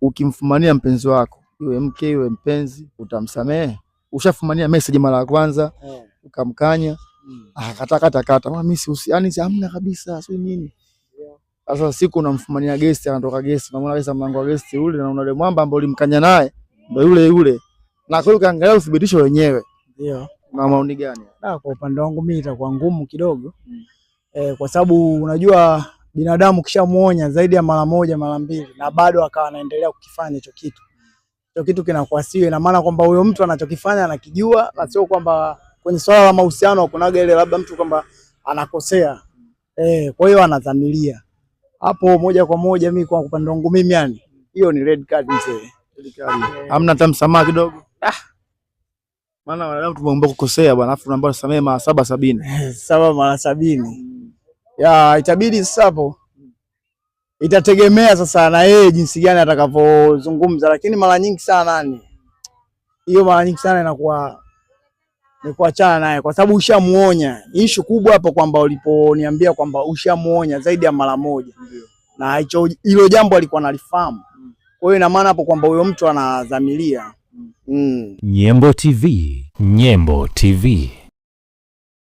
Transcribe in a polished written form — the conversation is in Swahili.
ukimfumania mpenzi wako, iwe mke iwe mpenzi, utamsamehe? Ushafumania message mara ya kwanza, ukamkanya, kata. Mimi yani hamna kabisa, sio nini. Sasa siku unamfumania guest, anatoka guest, unamwona kabisa mlango wa guest ule na unaona yule mwamba ambaye ulimkanya naye ndio yule. Na kwa hiyo kaangalia uthibitisho wenyewe. Ndio. Na maoni gani? Kwa upande wangu mimi itakuwa ngumu kidogo. Kwa sababu unajua binadamu kishamuonya zaidi ya mara moja mara mbili na bado akawa anaendelea kukifanya hicho kitu. Hicho kitu kinakuwa sio, ina maana kwamba huyo mtu anachokifanya anakijua, na sio kwamba kwenye swala la mahusiano kunaga ile labda mtu kwamba anakosea. Kwa hiyo anadhamiria. Hapo moja kwa moja mimi kwa upande wangu mimi yani hiyo ni red card mzee. Red card. Hamna hata msamaha kidogo. Maana wanadamu tumeomba kukosea bwana, afu tunaomba tusamehe mara 770. 7 mara 70. Ya itabidi sasa hapo. Itategemea sasa na yeye jinsi gani atakavozungumza, lakini mara nyingi sana hiyo mara nyingi sana inakuwa ni kuachana naye kwa sababu ushamuonya. Issue kubwa hapo kwamba uliponiambia kwamba ushamuonya zaidi ya mara moja. Na hilo jambo alikuwa analifahamu. Kwa hiyo ina maana hapo kwamba huyo mtu anadhamiria. Nyembo TV.